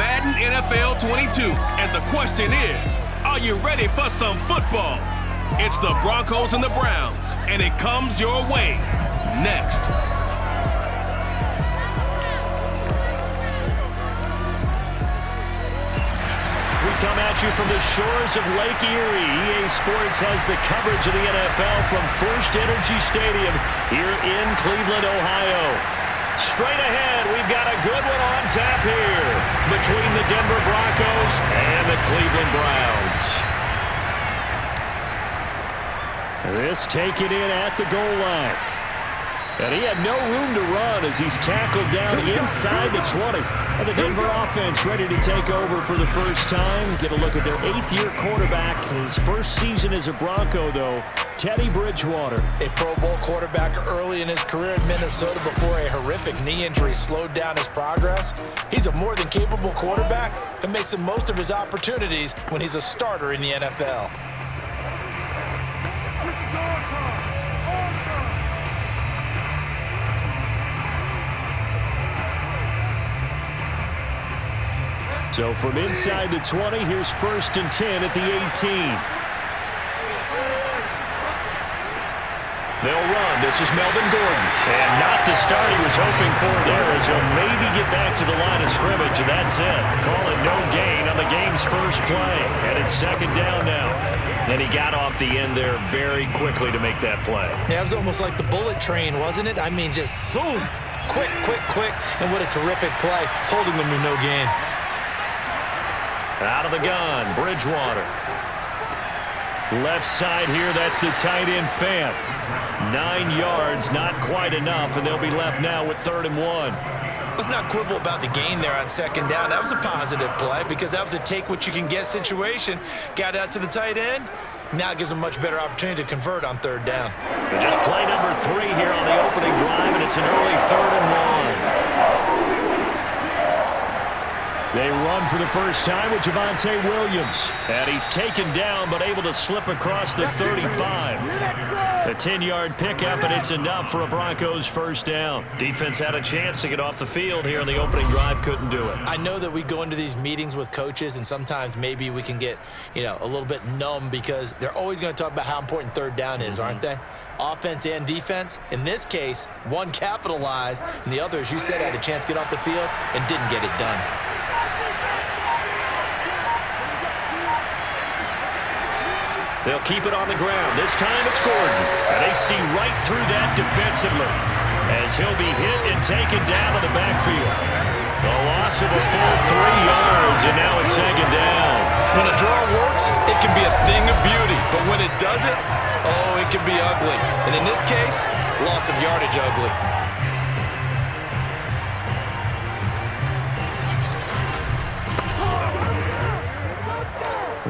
Madden NFL 22, and the question is, are you ready for some football? It's the Broncos and the Browns, and it comes your way next. We come at you from the shores of Lake Erie. EA Sports has the coverage of the NFL from First Energy Stadium here in Cleveland, Ohio. Straight ahead, we've got a good one on tap here between the Denver Broncos and the Cleveland Browns. This taken in at the goal line. And he had no room to run as he's tackled down inside the 20. And the Denver offense ready to take over for the first time. Get a look at their 8th-year quarterback. His first season as a Bronco, though, Teddy Bridgewater. A Pro Bowl quarterback early in his career in Minnesota before a horrific knee injury slowed down his progress. He's a more than capable quarterback who makes the most of his opportunities when he's a starter in the NFL. So from inside the 20, here's 1st and 10 at the 18. They'll run. This is Melvin Gordon. And not the start he was hoping for there, as he'll maybe get back to the line of scrimmage, and that's it. Call it no gain on the game's first play. And it's 2nd down now. And he got off the end there very quickly to make that play. Yeah, it was almost like the bullet train, wasn't it? I mean, just zoom. Quick, quick, quick. And what a terrific play, holding them to no gain. Out of the gun, Bridgewater. Left side here, that's the tight end Fant. 9 yards, not quite enough, and they'll be left now with 3rd and 1. Let's not quibble about the gain there on 2nd down. That was a positive play because that was a take-what-you-can-get situation. Got out to the tight end. Now it gives them a much better opportunity to convert on 3rd down. And just play number 3 here on the opening drive, and it's an early 3rd and 1. They run for the first time with Javonte Williams. And he's taken down, but able to slip across the 35. A 10-yard pickup, and it's enough for a Broncos first down. Defense had a chance to get off the field here on the opening drive, couldn't do it. I know that we go into these meetings with coaches, and sometimes maybe we can get, a little bit numb because they're always going to talk about how important 3rd down is, aren't they? Offense and defense. In this case, one capitalized, and the other, as you said, had a chance to get off the field and didn't get it done. They'll keep it on the ground. This time it's Gordon. And they see right through that defensively as he'll be hit and taken down to the backfield. A loss of a full 3 yards, and now it's 2nd down. When a draw works, it can be a thing of beauty. But when it doesn't, it can be ugly. And in this case, loss of yardage ugly.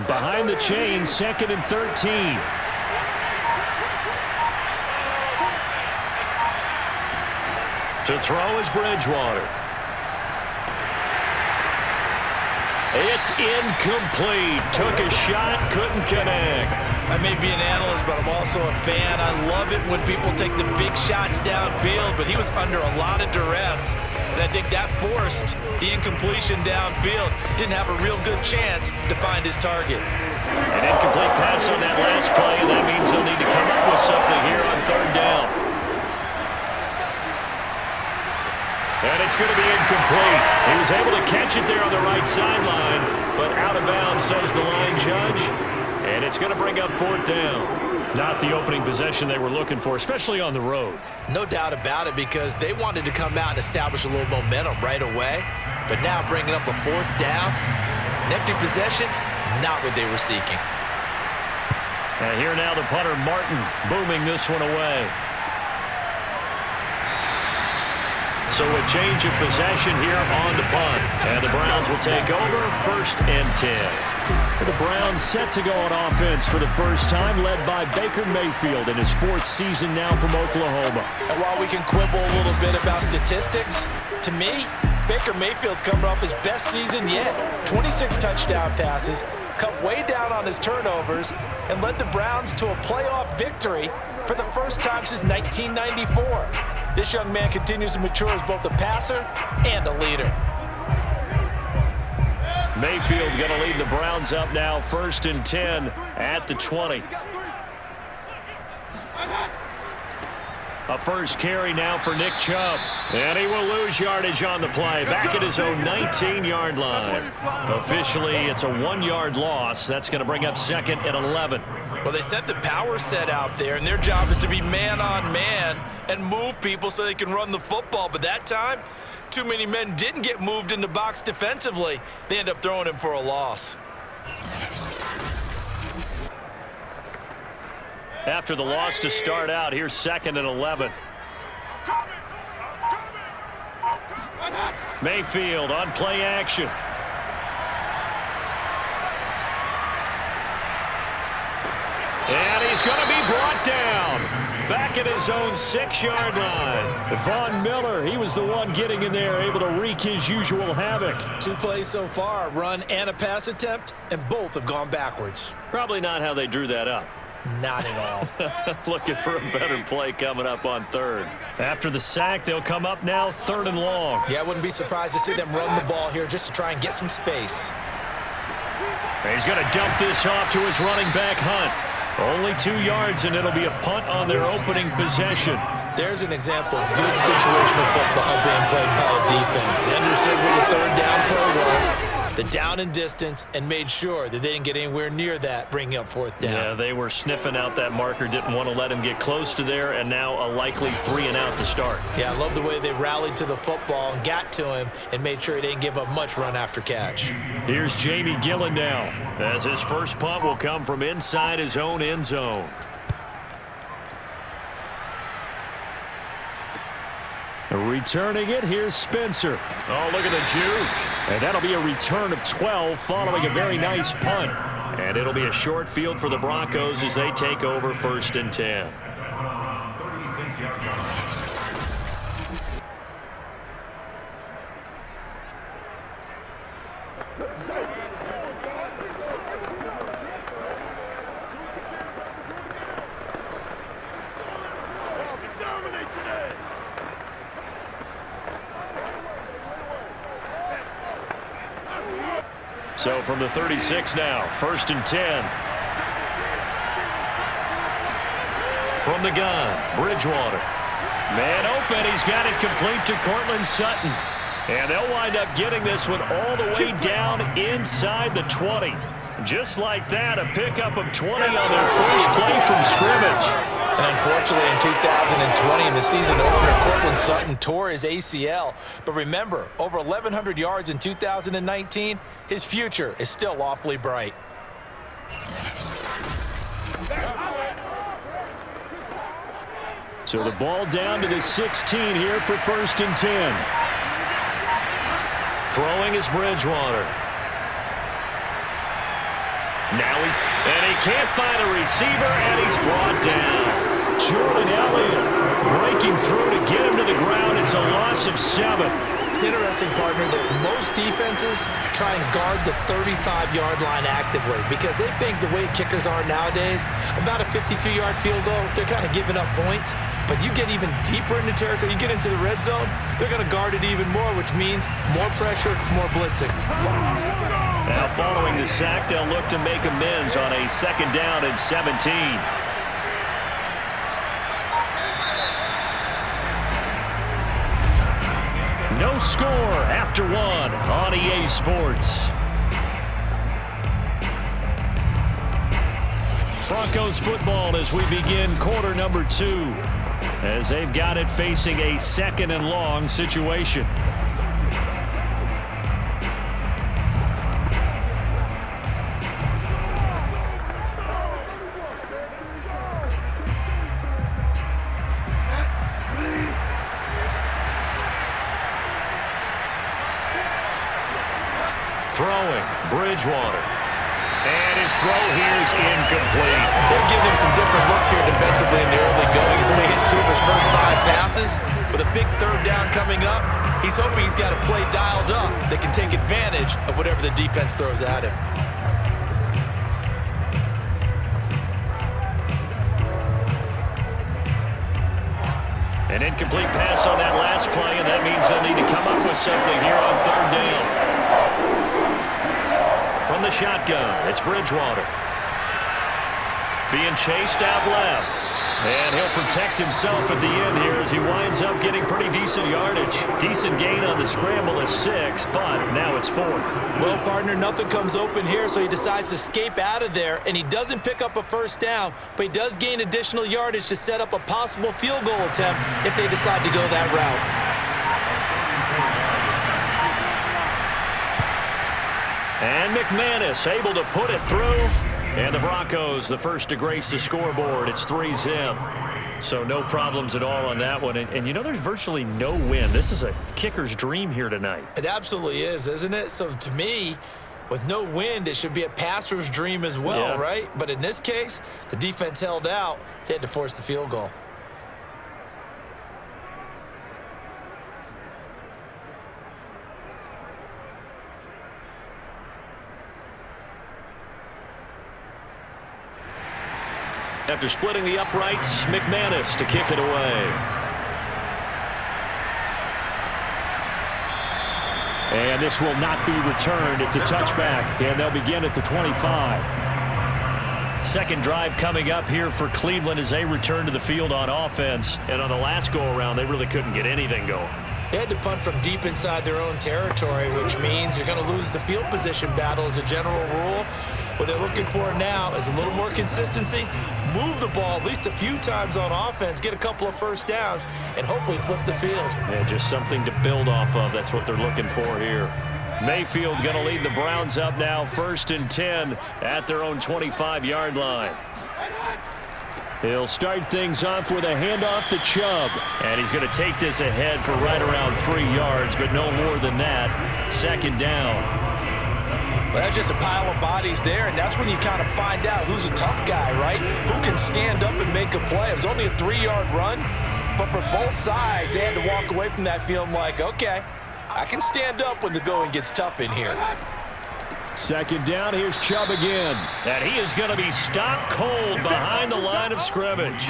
Behind the chain, 2nd and 13. To throw is Bridgewater. It's incomplete. Took a shot, couldn't connect. I may be an analyst, but I'm also a fan. I love it when people take the big shots downfield, but he was under a lot of duress. And I think that forced the incompletion downfield. Didn't have a real good chance to find his target. An incomplete pass on that last play, and that means they'll need to come up with something here on 3rd down. And it's going to be incomplete. He was able to catch it there on the right sideline, but out of bounds, says the line judge. And it's going to bring up 4th down. Not the opening possession they were looking for, especially on the road. No doubt about it, because they wanted to come out and establish a little momentum right away. But now bringing up a 4th down, an empty possession, not what they were seeking. And here now the punter, Martin, booming this one away. So a change of possession here on the punt. And the Browns will take over 1st and 10. The Browns set to go on offense for the first time, led by Baker Mayfield in his 4th season now from Oklahoma. And while we can quibble a little bit about statistics, to me, Baker Mayfield's coming off his best season yet. 26 touchdown passes, cut way down on his turnovers, and led the Browns to a playoff victory for the first time since 1994. This young man continues to mature as both a passer and a leader. Mayfield going to lead the Browns up now, 1st and 10 at the 20. A first carry now for Nick Chubb. And he will lose yardage on the play. Back at his own 19-yard line. Officially, it's a 1-yard loss. That's going to bring up 2nd and 11. Well, they set the power set out there, and their job is to be man-on-man and move people so they can run the football. But that time, too many men didn't get moved in the box defensively. They end up throwing him for a loss. After the loss to start out, here's 2nd and 11. Mayfield on play action. And he's going to be brought down. Back at his own 6-yard line. Von Miller, he was the one getting in there, able to wreak his usual havoc. 2 plays so far, a run and a pass attempt, and both have gone backwards. Probably not how they drew that up. Not at all. Looking for a better play coming up on 3rd. After the sack, they'll come up now 3rd and long. Yeah, I wouldn't be surprised to see them run the ball here just to try and get some space. He's going to dump this off to his running back, Hunt. Only 2 yards, and it'll be a punt on their opening possession. There's an example of good situational football being played by a defense. They understood where the 3rd down play was, the down and distance, and made sure that they didn't get anywhere near that, bringing up 4th down. Yeah, they were sniffing out that marker, didn't want to let him get close to there, and now a likely 3 and out to start. Yeah, I love the way they rallied to the football and got to him and made sure he didn't give up much run after catch. Here's Jamie Gillen now, as his first punt will come from inside his own end zone. Returning it, here's Spencer. Oh, look at the juke. And that'll be a return of 12 following a very nice punt. And it'll be a short field for the Broncos as they take over 1st and 10. So from the 36 now, 1st and 10. From the gun, Bridgewater. Man open, he's got it complete to Cortland Sutton. And they'll wind up getting this one all the way down inside the 20. Just like that, a pickup of 20 on their first play from scrimmage. And unfortunately, in 2020, in the season opener, Cortland Sutton tore his ACL. But remember, over 1,100 yards in 2019, his future is still awfully bright. So the ball down to the 16 here for 1st and 10. Throwing is Bridgewater. Now and he can't find a receiver, and he's brought down. Jordan Elliott breaking through to get him to the ground. It's a loss of 7. It's interesting, partner, that most defenses try and guard the 35-yard line actively because they think the way kickers are nowadays, about a 52-yard field goal, they're kind of giving up points. But you get even deeper into territory, you get into the red zone, they're going to guard it even more, which means more pressure, more blitzing. Now following the sack, they'll look to make amends on a 2nd down and 17. No score after 1 on EA Sports. Broncos football as we begin quarter number 2, as they've got it facing a 2nd and long situation. Throwing, Bridgewater. And his throw here is incomplete. They're giving him some different looks here defensively in the early going. He's only hit 2 of his first 5 passes. With a big 3rd down coming up, he's hoping he's got a play dialed up that can take advantage of whatever the defense throws at him. An incomplete pass on that last play, and that means they'll need to come up with something here on 3rd down. from the shotgun. It's Bridgewater. Being chased out left. And he'll protect himself at the end here as he winds up getting pretty decent yardage. Decent gain on the scramble of 6, but now it's 4th. Well, partner, nothing comes open here, so he decides to escape out of there, and he doesn't pick up a first down, but he does gain additional yardage to set up a possible field goal attempt if they decide to go that route. And McManus able to put it through. And the Broncos, the first to grace the scoreboard. It's 3-zip. So no problems at all on that one. And you know, there's virtually no wind. This is a kicker's dream here tonight. It absolutely is, isn't it? So to me, with no wind, it should be a passer's dream as well, right? But in this case, the defense held out. They had to force the field goal. After splitting the uprights, McManus to kick it away. And this will not be returned. It's a touchback, and they'll begin at the 25. Second drive coming up here for Cleveland as they return to the field on offense. And on the last go-around, they really couldn't get anything going. They had to punt from deep inside their own territory, which means you're going to lose the field position battle as a general rule. What they're looking for now is a little more consistency, move the ball at least a few times on offense, get a couple of first downs, and hopefully flip the field. Yeah, just something to build off of. That's what they're looking for here. Mayfield going to lead the Browns up now, 1st and 10 at their own 25-yard line. He'll start things off with a handoff to Chubb. And he's going to take this ahead for right around 3 yards, but no more than that. 2nd down. Well, that's just a pile of bodies there, and that's when you kind of find out who's a tough guy, right? Who can stand up and make a play. It was only a 3-yard run, but for both sides, they had to walk away from that feeling like, okay, I can stand up when the going gets tough in here. 2nd down, here's Chubb again. And he is going to be stopped cold behind the line of scrimmage.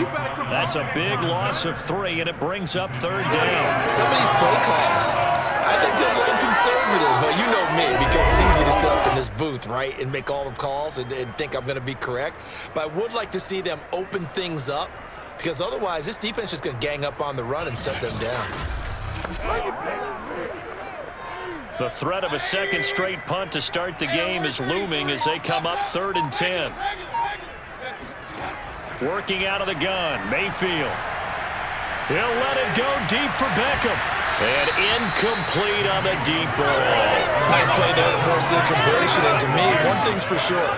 That's a big loss of 3, and it brings up 3rd down. Some of these play calls, I think they're a little conservative, but you know me, because it's easy to sit up in this booth, right, and make all the calls and think I'm going to be correct. But I would like to see them open things up, because otherwise this defense is just going to gang up on the run and shut them down. The threat of a second straight punt to start the game is looming as they come up 3rd and 10. Working out of the gun, Mayfield. He'll let it go deep for Beckham. And incomplete on the deep ball. Nice play there to force the incompletion. And to me, one thing's for sure.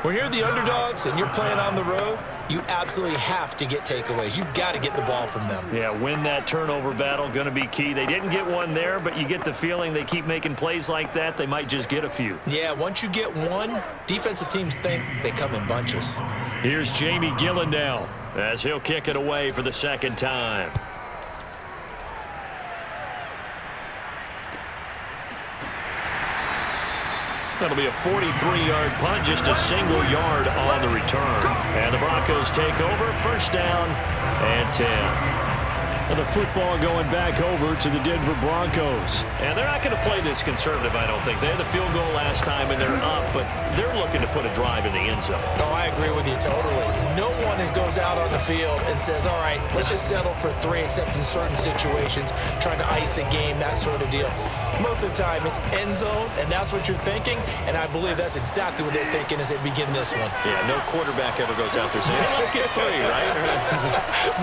When you're the underdogs and you're playing on the road, you absolutely have to get takeaways. You've got to get the ball from them. Yeah, win that turnover battle, going to be key. They didn't get one there, but you get the feeling they keep making plays like that, they might just get a few. Yeah, once you get one, defensive teams think they come in bunches. Here's Jamie Gillen now as he'll kick it away for the 2nd time. That'll be a 43-yard punt, just a single yard on the return. And the Broncos take over, 1st down and 10. And the football going back over to the Denver Broncos. And they're not going to play this conservative, I don't think. They had the field goal last time, and they're up, but they're looking to put a drive in the end zone. Oh, I agree with you totally. No one goes out on the field and says, all right, let's just settle for 3, except in certain situations, trying to ice a game, that sort of deal. Most of the time, it's end zone, and that's what you're thinking, and I believe that's exactly what they're thinking as they begin this one. Yeah, no quarterback ever goes out there saying, hey, let's get 3, right?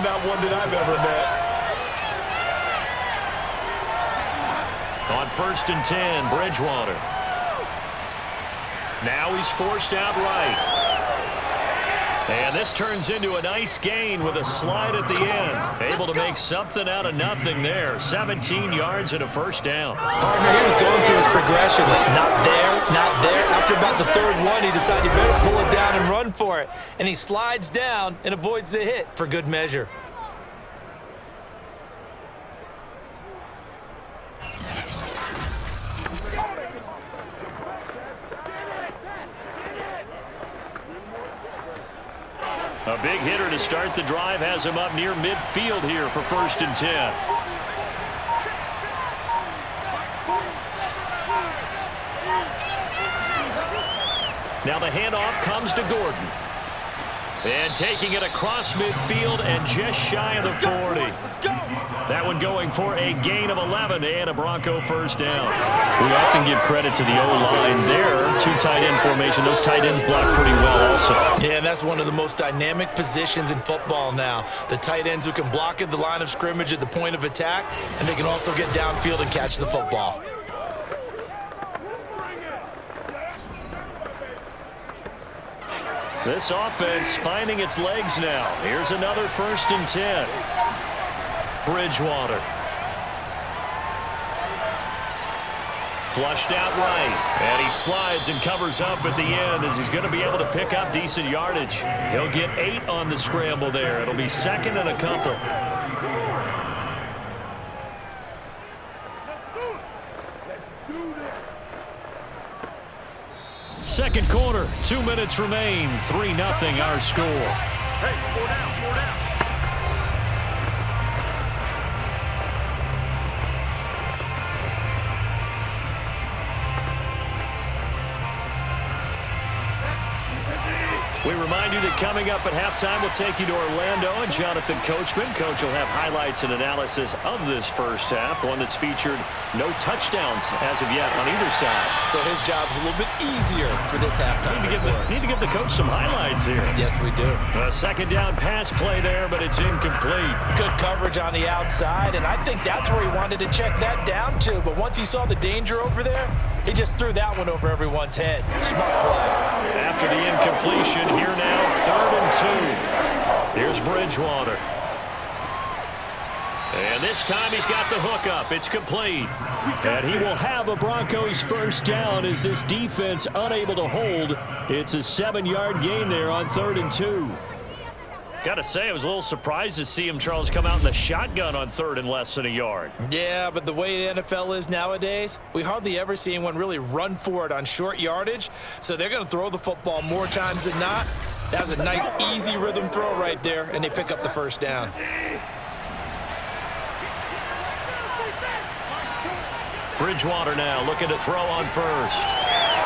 Not one that I've ever met. On 1st and 10, Bridgewater. Now he's forced out right. And this turns into a nice gain with a slide at the end. Able to make something out of nothing there. 17 yards and a 1st down. Partner, he was going through his progressions. Not there, not there. After about the 3rd one, he decided he better pull it down and run for it. And he slides down and avoids the hit for good measure. A big hitter to start the drive has him up near midfield here for 1st and 10. Now the handoff comes to Gordon. And taking it across midfield and just shy of the 40. That one going for a gain of 11 and a Bronco first down. We often give credit to the O-line there. Two tight end formation. Those tight ends block pretty well also. Yeah, and that's one of the most dynamic positions in football now. The tight ends who can block at the line of scrimmage at the point of attack, and they can also get downfield and catch the football. This offense finding its legs now. Here's another 1st and 10. Bridgewater. Flushed out right. And he slides and covers up at the end as he's going to be able to pick up decent yardage. He'll get 8 on the scramble there. It'll be 2nd and a couple. Second quarter, 2 minutes remain. 3-0 our score. Hey, 4 down, 4 down. We remind you that coming up at halftime, we'll take you to Orlando and Jonathan Coachman. Coach will have highlights and analysis of this first half, one that's featured no touchdowns as of yet on either side. So his job's a little bit easier for this halftime. Need to give the coach some highlights here. Yes, we do. A 2nd down pass play there, but it's incomplete. Good coverage on the outside, and I think that's where he wanted to check that down to. But once he saw the danger over there, he just threw that one over everyone's head. Smart play. After the incompletion, here now, 3rd and 2. Here's Bridgewater. And this time he's got the hook up. It's complete. And he will have a Broncos first down as this defense unable to hold. It's a 7-yard gain there on 3rd and 2. Got to say, I was a little surprised to see him, Charles, come out in the shotgun on 3rd and less than a yard. Yeah, but the way the NFL is nowadays, we hardly ever see anyone really run for it on short yardage. So they're going to throw the football more times than not. That was a nice, easy rhythm throw right there, and they pick up the first down. Bridgewater now looking to throw on 1st.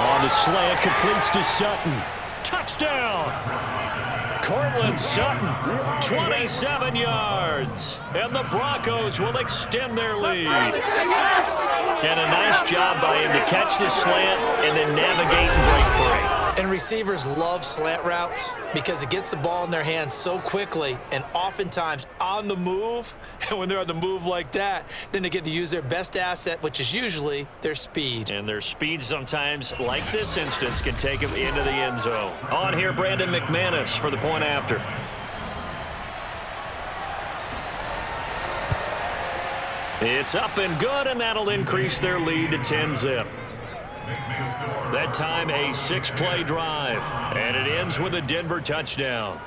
On the slant, completes to Sutton. Touchdown! Cortland Sutton, 27 yards. And the Broncos will extend their lead. And a nice job by him to catch the slant and then navigate and break free. And receivers love slant routes because it gets the ball in their hands so quickly and oftentimes on the move. And when they're on the move like that, then they get to use their best asset, which is usually their speed. And their speed sometimes, like this instance, can take them into the end zone. On here, Brandon McManus for the point after. It's up and good, and that'll increase their lead to 10-zip. That time a 6-play drive, and it ends with a Denver touchdown.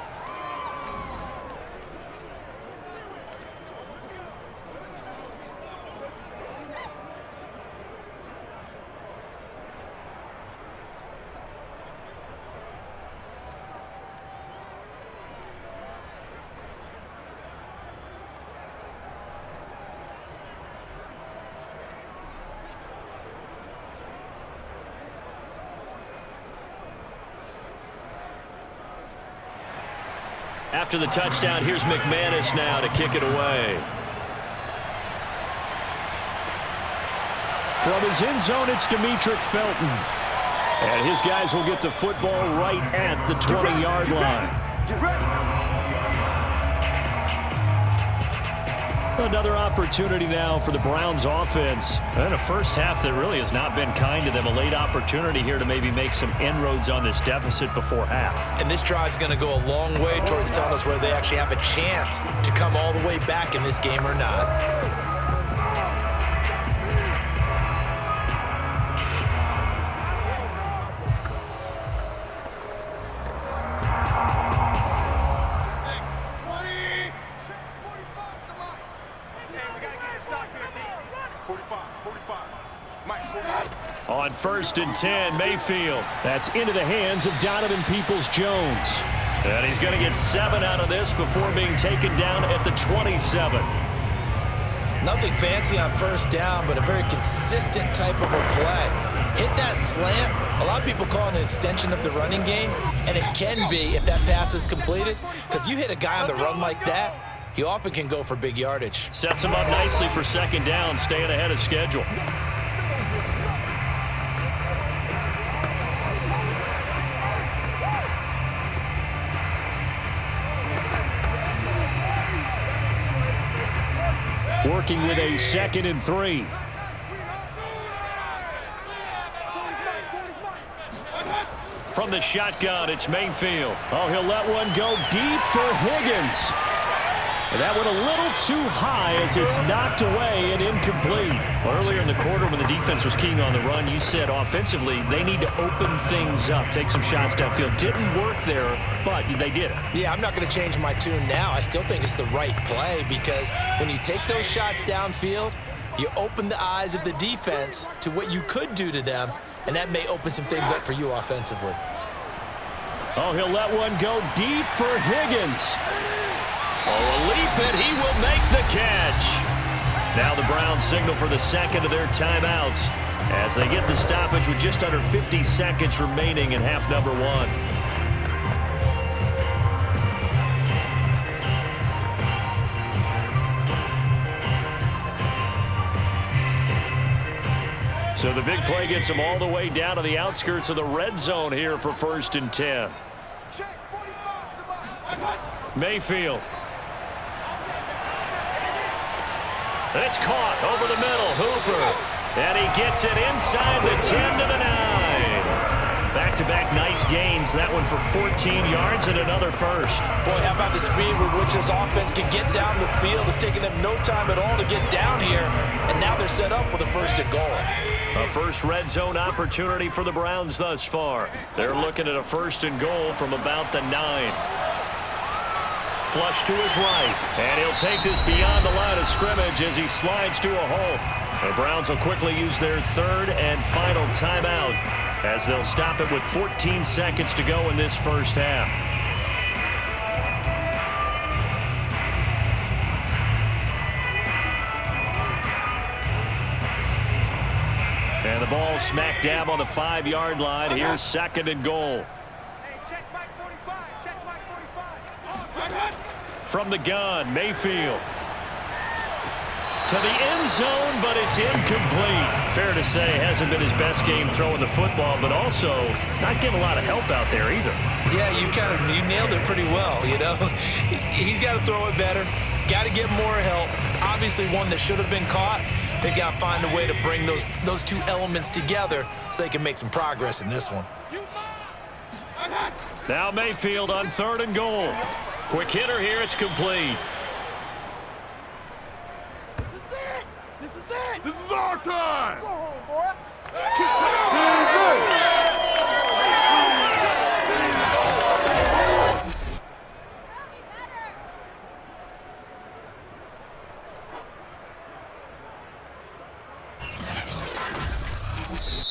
After the touchdown, here's McManus now to kick it away. From his end zone, it's Demetric Felton. And his guys will get the football right at the 20-yard line. Get ready. Another opportunity now for the Browns offense. And a first half that really has not been kind to them. A late opportunity here to maybe make some inroads on this deficit before half. And this drive's going to go a long way towards telling us whether they actually have a chance to come all the way back in this game or not. On 1st and 10, Mayfield. That's into the hands of Donovan Peoples-Jones. And he's going to get 7 out of this before being taken down at the 27. Nothing fancy on first down, but a very consistent type of a play. hit that slant. A lot of people call it an extension of the running game, and it can be if that pass is completed, because you hit a guy on the run like that, he often can go for big yardage. Sets him up nicely for second down, staying ahead of schedule. Working with a 2nd and 3. From the shotgun, it's Mayfield. Oh, he'll let one go deep for Higgins. And that went a little too high as it's knocked away and incomplete. Earlier in the quarter when the defense was keying on the run, you said offensively they need to open things up, take some shots downfield. Didn't work there, but they did it. Yeah, I'm not going to change my tune now. I still think it's the right play because when you take those shots downfield, you open the eyes of the defense to what you could do to them, and that may open some things up for you offensively. Oh, he'll let one go deep for Higgins. Oh, a leap, and he will make the catch. Now the Browns signal for the second of their timeouts as they get the stoppage with just under 50 seconds remaining in half number 1. So the big play gets them all the way down to the outskirts of the red zone here for 1st and 10. Mayfield. It's caught over the middle. Hooper. And he gets it inside the 10 to the 9. Back-to-back nice gains. That one for 14 yards and another first. Boy, how about the speed with which this offense can get down the field? It's taken them no time at all to get down here. And now they're set up with a 1st and goal. A first red zone opportunity for the Browns thus far. They're looking at a 1st and goal from about the 9. Flush to his right, and he'll take this beyond the line of scrimmage as he slides to a hole. The Browns will quickly use their 3rd and final timeout as they'll stop it with 14 seconds to go in this first half. And the ball smack dab on the 5-yard line. Here's 2nd and goal. From the gun, Mayfield. To the end zone, but it's incomplete. Fair to say, hasn't been his best game throwing the football, but also not getting a lot of help out there either. Yeah, you nailed it pretty well, you know. He's got to throw it better. Got to get more help. Obviously one that should have been caught. They got to find a way to bring those two elements together so they can make some progress in this one. Now Mayfield on 3rd and goal. Quick hitter here, it's complete. This is it! This is it! This is our time! Go home, boy!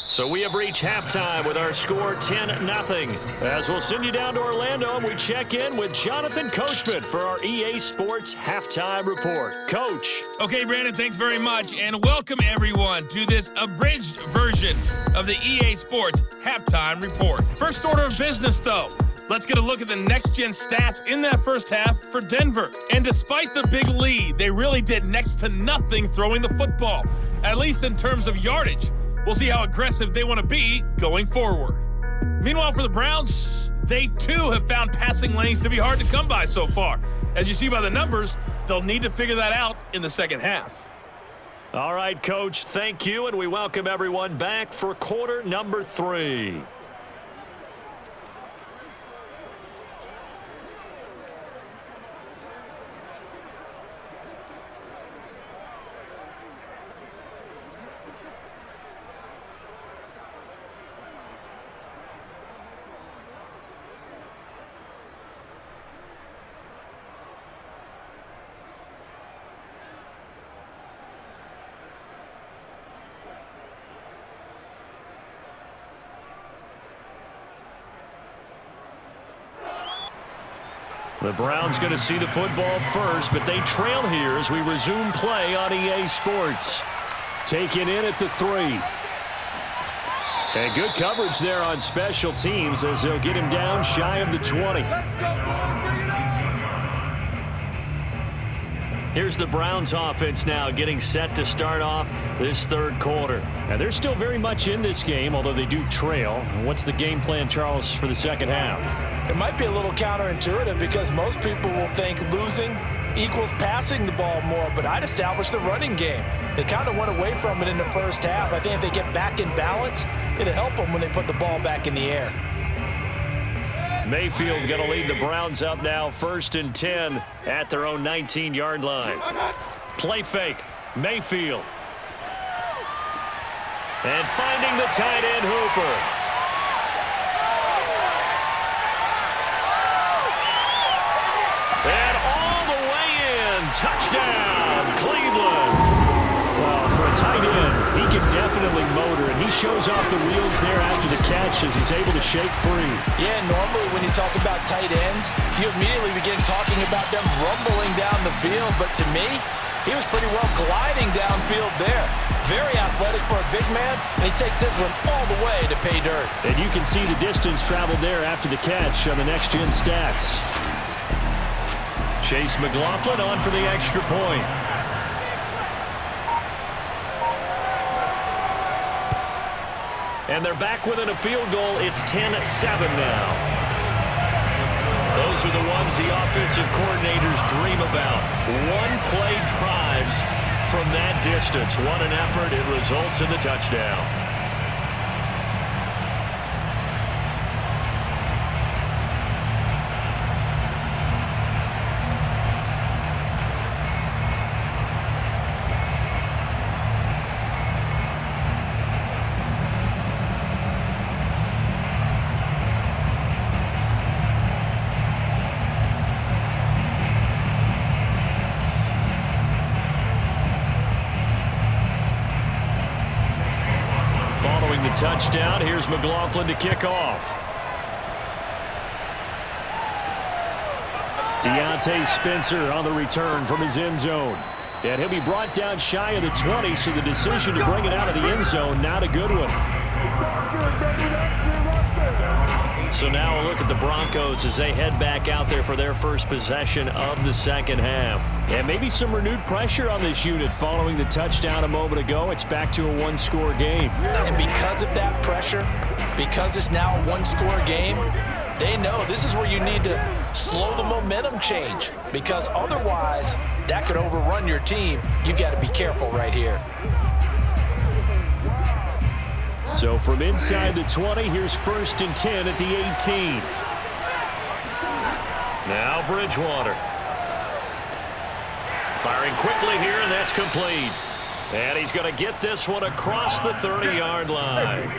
So we have reached halftime with our score 10-0. As we'll send you down to Orlando, and we check in with Jonathan Coachman for our EA Sports Halftime Report. Coach. Okay, Brandon, thanks very much, and welcome everyone to this abridged version of the EA Sports Halftime Report. First order of business, though. Let's get a look at the next-gen stats in that first half for Denver. And despite the big lead, they really did next to nothing throwing the football, at least in terms of yardage. We'll see how aggressive they want to be going forward. Meanwhile, for the Browns, they too have found passing lanes to be hard to come by so far. As you see by the numbers, they'll need to figure that out in the second half. All right, Coach, thank you, and we welcome everyone back for quarter number 3. The Browns going to see the football first, but they trail here as we resume play on EA Sports. Taken in at the 3. And good coverage there on special teams as they'll get him down shy of the 20. Let's go, boys. Bring it on. Here's the Browns offense now getting set to start off this third quarter. Now they're still very much in this game, although they do trail. What's the game plan, Charles, for the second half? It might be a little counterintuitive because most people will think losing equals passing the ball more, but I'd establish the running game. They kind of went away from it in the first half. I think if they get back in balance, it'll help them when they put the ball back in the air. Mayfield going to lead the Browns up now, 1st and 10 at their own 19-yard line. Play fake, Mayfield. And finding the tight end Hooper. And all the way in, touchdown, Cleveland. Well, for a tight end, he can definitely motor, and he shows off the wheels there after the catch as he's able to shake free. Yeah, normally when you talk about tight ends, you immediately begin talking about them rumbling down the field, but to me, he was pretty well gliding downfield there. Very athletic for a big man, and he takes this one all the way to pay dirt. And you can see the distance traveled there after the catch on the next-gen stats. Chase McLaughlin on for the extra point. And they're back within a field goal. It's 10-7 now. Those are the ones the offensive coordinators dream about. One-play drives from that distance. What an effort. It results in the touchdown. Touchdown. Here's McLaughlin to kick off. Deontay Spencer on the return from his end zone. And he'll be brought down shy of the 20, so the decision to bring it out of the end zone, not a good one. So now a look at the Broncos as they head back out there for their first possession of the second half. And maybe some renewed pressure on this unit following the touchdown a moment ago. It's back to a one-score game. And because of that pressure, because it's now a one-score game, they know this is where you need to slow the momentum change, because otherwise that could overrun your team. You've got to be careful right here. So from inside the 20, here's 1st and 10 at the 18. Now Bridgewater. Firing quickly here, and that's complete. And he's going to get this one across the 30-yard line.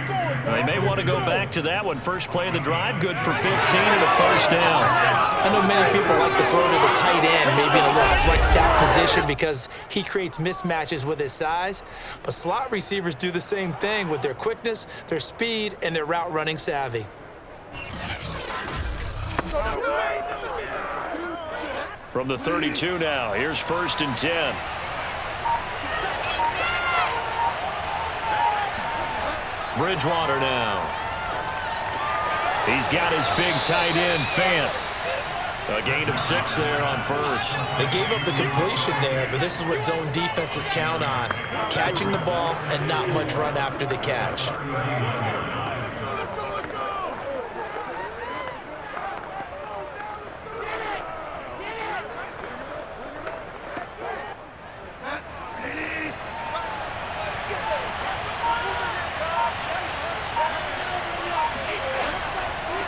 They may want to go back to that one. First play of the drive, good for 15 and a first down. I know many people like to throw to the tight end, maybe in a little flexed out position because he creates mismatches with his size. But slot receivers do the same thing with their quickness, their speed, and their route running savvy. From the 32 now, here's 1st and 10. Bridgewater now. He's got his big tight end, Fant. A gain of 6 there on first. They gave up the completion there, but this is what zone defenses count on. Catching the ball and not much run after the catch.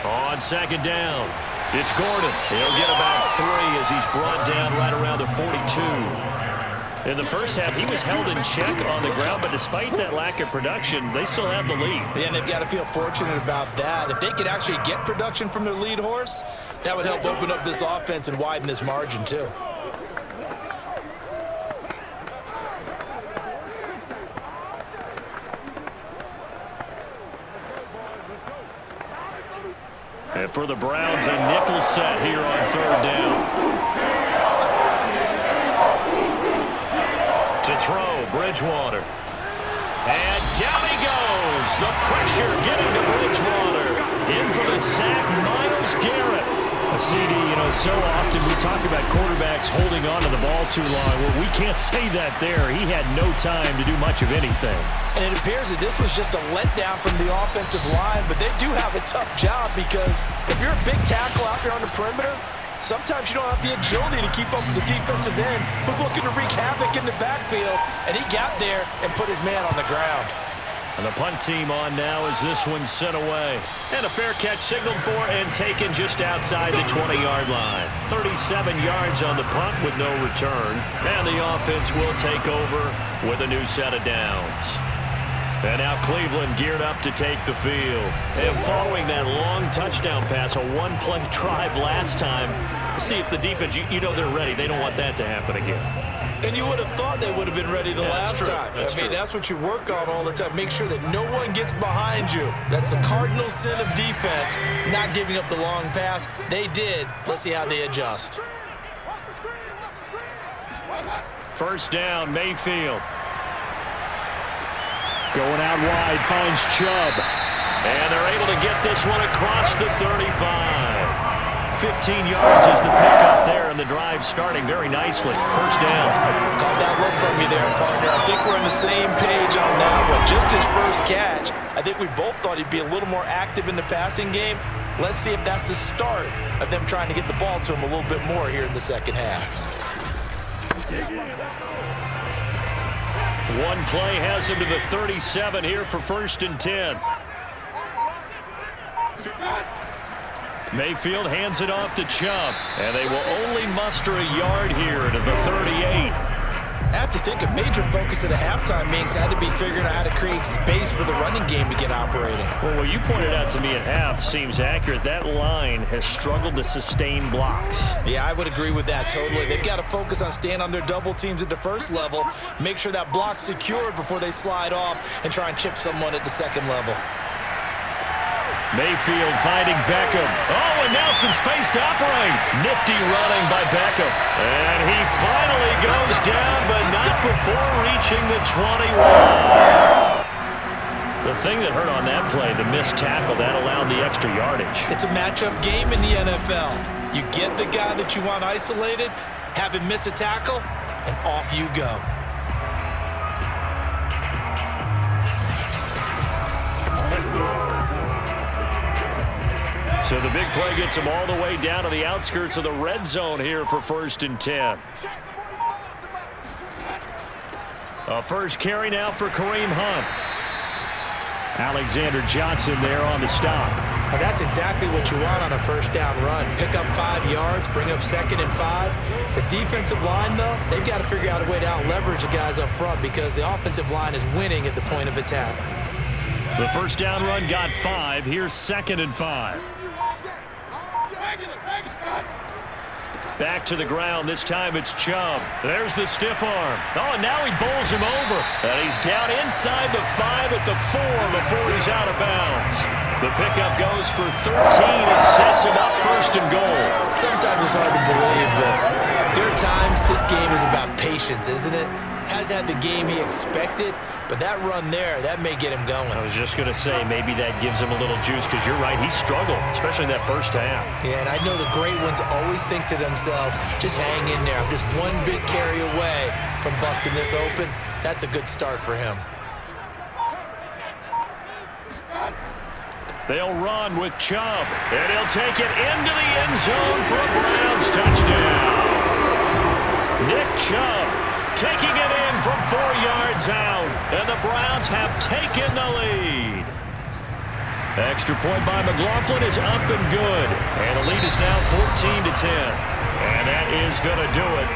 On second down, it's Gordon. He'll get about 3 as he's brought down right around the 42. In the first half, he was held in check on the ground, but despite that lack of production, they still have the lead. Yeah, and they've got to feel fortunate about that. If they could actually get production from their lead horse, that would help open up this offense and widen this margin too. And for the Browns, a nickel set here on 3rd down. To throw, Bridgewater. And down he goes. The pressure getting to Bridgewater. In for the sack, Myles Garrett. CD, so often we talk about quarterbacks holding on to the ball too long. Well, we can't say that there. He had no time to do much of anything. And it appears that this was just a letdown from the offensive line, but they do have a tough job because if you're a big tackle out there on the perimeter, sometimes you don't have the agility to keep up with the defensive end who's looking to wreak havoc in the backfield, and he got there and put his man on the ground. And the punt team on now as this one's sent away. And a fair catch signaled for and taken just outside the 20-yard line. 37 yards on the punt with no return. And the offense will take over with a new set of downs. And now Cleveland geared up to take the field. And following that long touchdown pass, a one-play drive last time, see if the defense, they're ready. They don't want that to happen again. And you would have thought they would have been ready the last time. That's what you work on all the time. Make sure that no one gets behind you. That's the cardinal sin of defense, not giving up the long pass. They did. Let's see how they adjust. First down, Mayfield. Going out wide, finds Chubb. And they're able to get this one across the 35. 15 yards is the pickup there, and the drive starting very nicely. First down. Caught that look from you there, partner. I think we're on the same page on that one. Just his first catch. I think we both thought he'd be a little more active in the passing game. Let's see if that's the start of them trying to get the ball to him a little bit more here in the second half. One play has him to the 37 here for 1st and 10. Mayfield hands it off to Chubb, and they will only muster a yard here to the 38. I have to think a major focus of the halftime meetings had to be figuring out how to create space for the running game to get operating. Well, what you pointed out to me at half seems accurate. That line has struggled to sustain blocks. Yeah, I would agree with that totally. They've got to focus on staying on their double teams at the first level, make sure that block's secured before they slide off and try and chip someone at the second level. Mayfield finding Beckham. Oh, and now some space to operate. Nifty running by Beckham. And he finally goes down, but not before reaching the 21. The thing that hurt on that play, the missed tackle, that allowed the extra yardage. It's a matchup game in the NFL. You get the guy that you want isolated, have him miss a tackle, and off you go. So the big play gets him all the way down to the outskirts of the red zone here for 1st and 10. A first carry now for Kareem Hunt. Alexander Johnson there on the stop. Now that's exactly what you want on a first down run. Pick up 5 yards, bring up 2nd and 5. The defensive line, though, they've got to figure out a way to out-leverage the guys up front because the offensive line is winning at the point of attack. The first down run got 5. Here's 2nd and 5. Back to the ground. This time it's Chubb. There's the stiff arm. Oh, and now he bowls him over. And he's down inside the 5 at the 4 before he's out of bounds. The pickup goes for 13 and sets him up 1st and goal. Sometimes it's hard to believe, but there are times this game is about patience, isn't it? Has had the game he expected, but that run there, that may get him going. I was just going to say, maybe that gives him a little juice because you're right, he struggled, especially in that first half. Yeah, and I know the great ones always think to themselves, just hang in there. I'm just one big carry away from busting this open. That's a good start for him. They'll run with Chubb, and he'll take it into the end zone for a Browns touchdown. Nick Chubb taking it in from 4 yards out, and the Browns have taken the lead. Extra point by McLaughlin is up and good, and the lead is now 14-10. And that is going to do it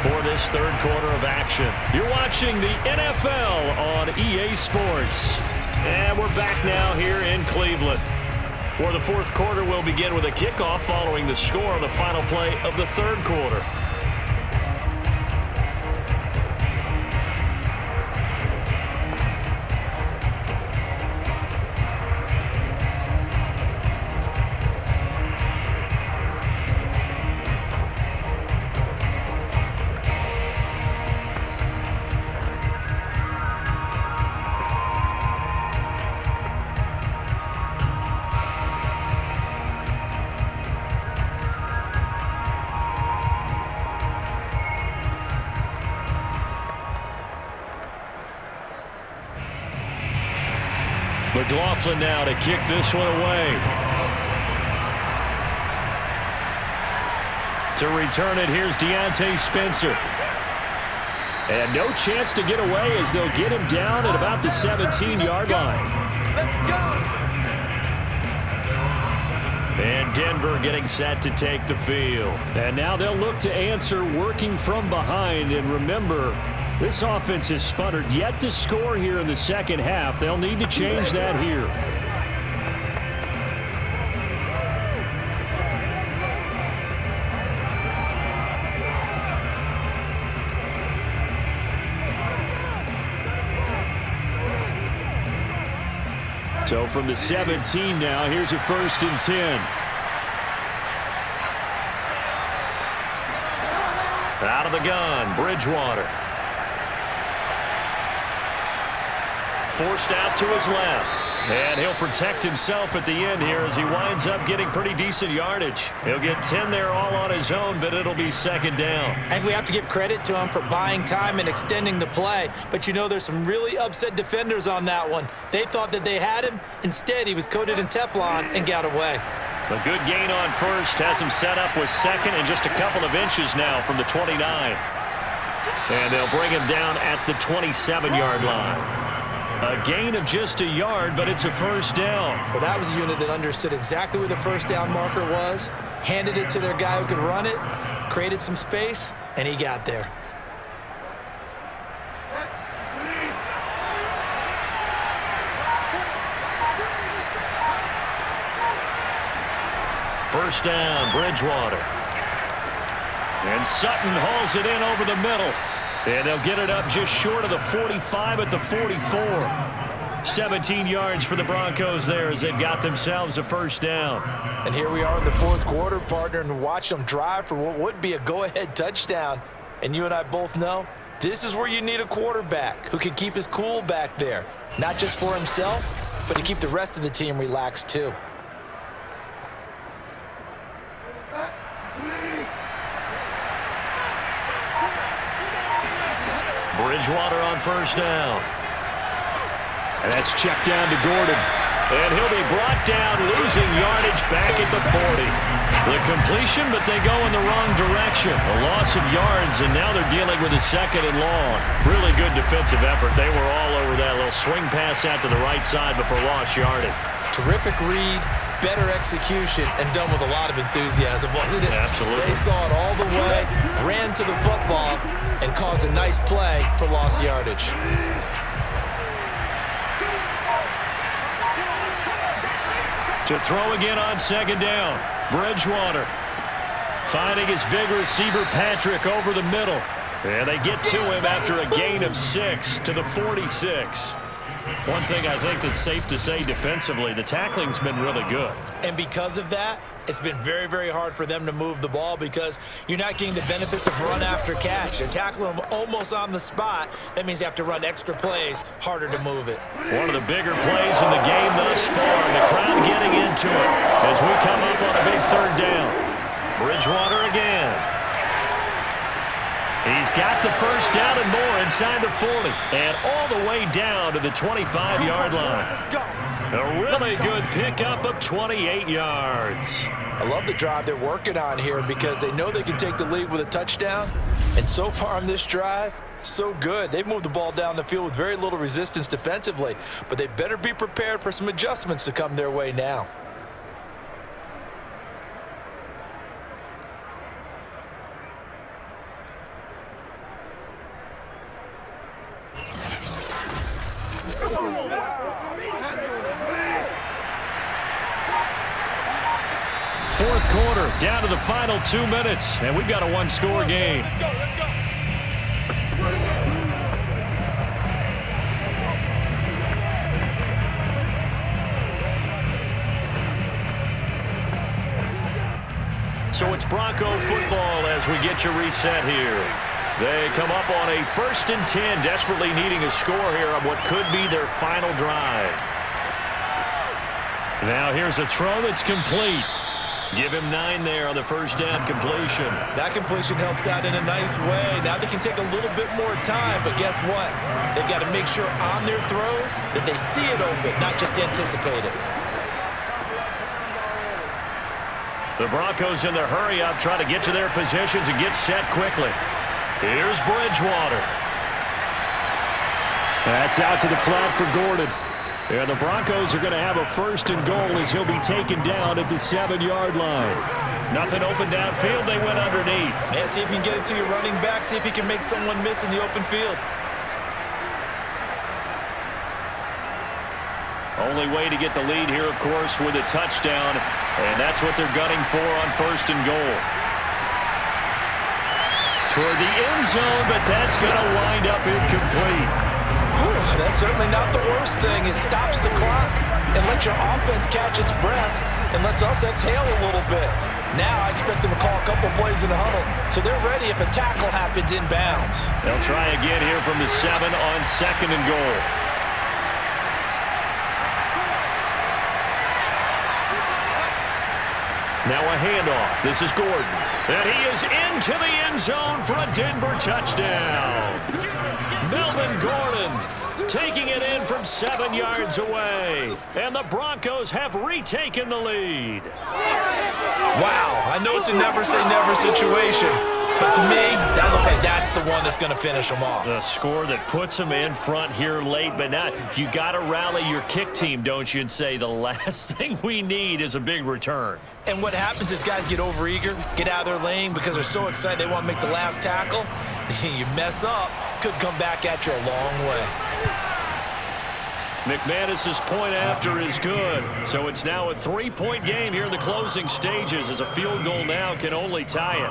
for this third quarter of action. You're watching the NFL on EA Sports. And we're back now here in Cleveland, where the fourth quarter will begin with a kickoff following the score on the final play of the third quarter. McLaughlin now to kick this one away. To return it, here's Deontay Spencer. And no chance to get away as they'll get him down at about the 17-yard line. Let's go. And Denver getting set to take the field. And now they'll look to answer working from behind. And remember, this offense has sputtered yet to score here in the second half. They'll need to change that here. So from the 17 now, here's a 1st and 10. Out of the gun, Bridgewater. Forced out to his left. And he'll protect himself at the end here as he winds up getting pretty decent yardage. He'll get 10 there all on his own, but it'll be 2nd down. I think we have to give credit to him for buying time and extending the play. But you know, there's some really upset defenders on that one. They thought that they had him. Instead, he was coated in Teflon and got away. A good gain on 1st has him set up with 2nd and just a couple of inches now from the 29. And they'll bring him down at the 27-yard line. A gain of just a yard, but it's a 1st down. Well, that was a unit that understood exactly where the 1st down marker was, handed it to their guy who could run it, created some space, and he got there. First down, Bridgewater. And Sutton hauls it in over the middle. And they'll get it up just short of the 45 at the 44. 17 yards for the Broncos there as they've got themselves a 1st down. And here we are in the 4th quarter, partner, and watch them drive for what would be a go-ahead touchdown. And you and I both know this is where you need a quarterback who can keep his cool back there. Not just for himself, but to keep the rest of the team relaxed too. Bridgewater on 1st down. And that's checked down to Gordon. And he'll be brought down, losing yardage back at the 40. The completion, but they go in the wrong direction. A loss of yards, and now they're dealing with a 2nd and long. Really good defensive effort. They were all over that little swing pass out to the right side before lost yardage. Terrific read, better execution, and done with a lot of enthusiasm, wasn't it? Absolutely. They saw it all the way, ran to the football, and caused a nice play for lost yardage. To throw again on 2nd down. Bridgewater finding his big receiver Patrick over the middle. And they get to him after a gain of 6 to the 46. One thing I think that's safe to say defensively, the tackling's been really good. And because of that, it's been very, very hard for them to move the ball because you're not getting the benefits of run after catch. They're tackling them almost on the spot. That means you have to run extra plays, harder to move it. One of the bigger plays in the game thus far. The crowd getting into it as we come up on a big 3rd down. Bridgewater again. He's got the 1st down and more inside the 40. And all the way down to the 25-yard line. Let's go. A really good pickup of 28 yards. I love the drive they're working on here because they know they can take the lead with a touchdown. And so far on this drive, so good. They've moved the ball down the field with very little resistance defensively. But they better be prepared for some adjustments to come their way now. Fourth quarter, down to the final 2 minutes, and we've got a 1-score game. Let's go. So it's Bronco football as we get you reset here. They come up on a 1st and 10, desperately needing a score here on what could be their final drive. Now here's a throw that's complete. Give him 9 there on the first down completion. That completion helps out in a nice way. Now they can take a little bit more time, but guess what? They've got to make sure on their throws that they see it open, not just anticipate it. The Broncos in their hurry-up try to get to their positions and get set quickly. Here's Bridgewater. That's out to the flat for Gordon. And the Broncos are going to have a first and goal as he'll be taken down at the 7-yard line. Nothing open downfield. They went underneath. Yeah, see if you can get it to your running back. See if you can make someone miss in the open field. Only way to get the lead here, of course, with a touchdown. And that's what they're gunning for on first and goal. Toward the end zone, but that's going to wind up incomplete. That's certainly not the worst thing. It stops the clock and lets your offense catch its breath and lets us exhale a little bit. Now I expect them to call a couple plays in the huddle, so they're ready if a tackle happens inbounds. They'll try again here from the 7 on second and goal. Now a handoff. This is Gordon. And he is into the end zone for a Denver touchdown. Melvin Gordon taking it in from 7 yards away. And the Broncos have retaken the lead. Wow, I know it's a never-say-never situation, but to me, that looks like that's the one that's going to finish them off. The score that puts them in front here late, but now you got to rally your kick team, don't you, and say the last thing we need is a big return. And what happens is guys get overeager, get out of their lane because they're so excited they want to make the last tackle. You mess up, could come back at you a long way. McManus's point after is good, so it's now a 3-point game here in the closing stages as a field goal now can only tie it.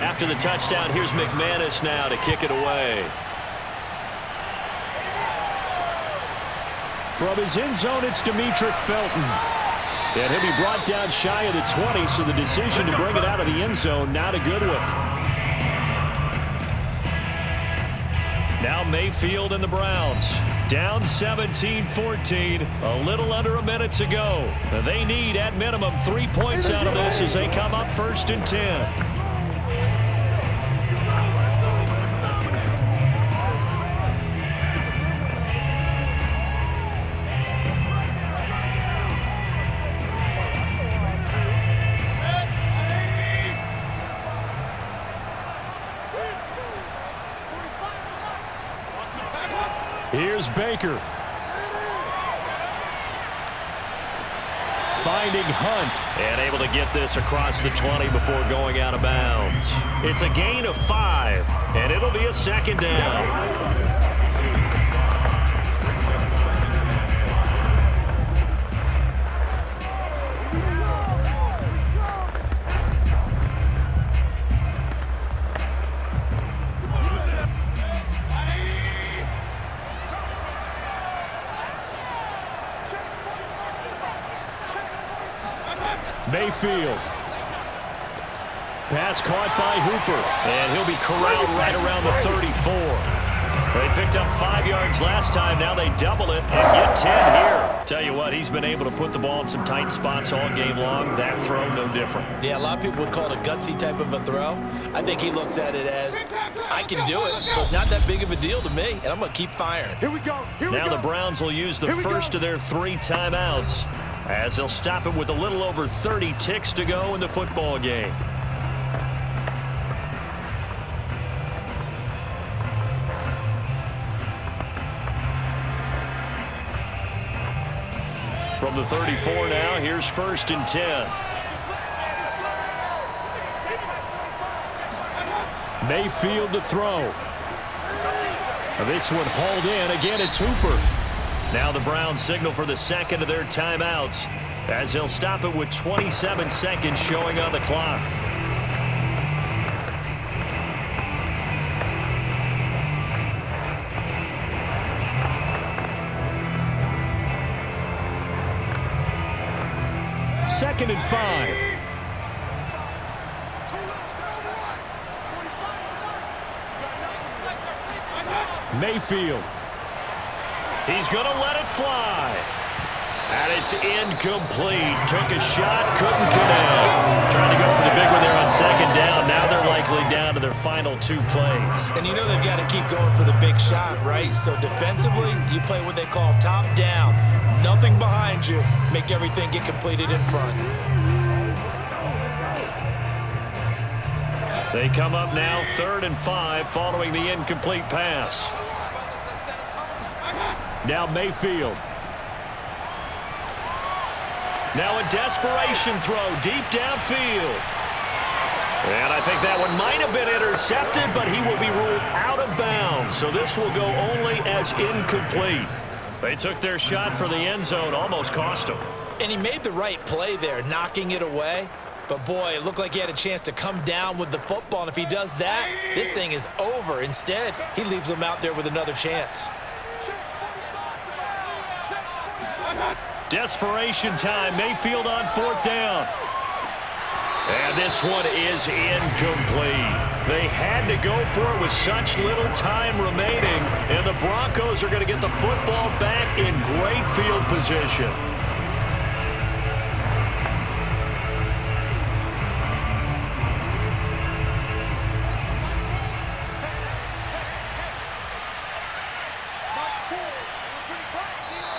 After the touchdown, here's McManus now to kick it away. From his end zone, it's Demetric Felton. And he'll be brought down shy of the 20, so the decision to bring it out of the end zone, not a good one. Now Mayfield and the Browns. Down 17-14, a little under a minute to go. They need, at minimum, 3 points out of this as they come up 1st and 10. Here's Baker. Finding Hunt and able to get this across the 20 before going out of bounds. It's a gain of 5, and it'll be a 2nd down. Mayfield. Pass caught by Hooper, and he'll be corralled right around the 34. They picked up 5 yards last time. Now they double it and get 10 here. Tell you what, he's been able to put the ball in some tight spots all game long. That throw, no different. Yeah, a lot of people would call it a gutsy type of a throw. I think he looks at it as, I can do it, so it's not that big of a deal to me, and I'm going to keep firing. Here we go. Now the Browns will use the first of their 3 timeouts, as they'll stop it with a little over 30 ticks to go in the football game. From the 34 now, here's 1st and 10. Mayfield to throw. This one hauled in. Again, it's Hooper. Now the Browns signal for the second of their timeouts, as they'll stop it with 27 seconds showing on the clock. Second and 5. Mayfield. He's going to let it fly. And it's incomplete. Took a shot, couldn't connect. Trying to go for the big one there on second down. Now they're likely down to their final 2 plays. And you know they've got to keep going for the big shot, right? So defensively, you play what they call top down. Nothing behind you. Make everything get completed in front. They come up now 3rd and 5 following the incomplete pass. Now Mayfield. Now a desperation throw deep downfield. And I think that one might have been intercepted, but he will be ruled out of bounds. So this will go only as incomplete. They took their shot for the end zone, almost cost him. And he made the right play there, knocking it away. But, boy, it looked like he had a chance to come down with the football. And if he does that, this thing is over. Instead, he leaves him out there with another chance. Desperation time. Mayfield on 4th down. And this one is incomplete. They had to go for it with such little time remaining, and the Broncos are going to get the football back in great field position.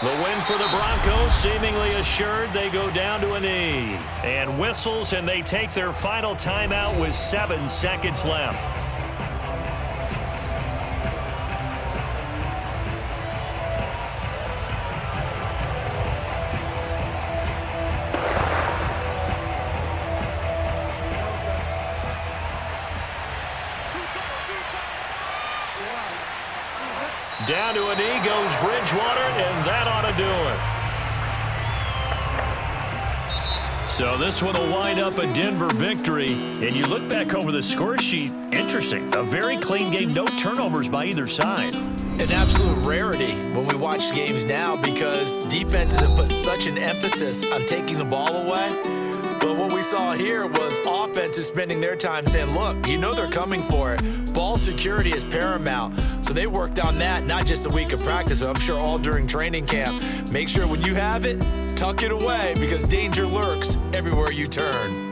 The win for the Broncos seemingly assured. They go down to a knee. And whistles, and they take their final timeout with 7 seconds left. Down to a knee goes Bridgewater, and that ought to do it. So this one will wind up a Denver victory. And you look back over the score sheet, interesting. A very clean game, no turnovers by either side. An absolute rarity when we watch games now because defenses have put such an emphasis on taking the ball away. But what we saw here was offenses spending their time saying, look, you know they're coming for it. Ball security is paramount. So they worked on that, not just a week of practice, but I'm sure all during training camp. Make sure when you have it, tuck it away because danger lurks everywhere you turn.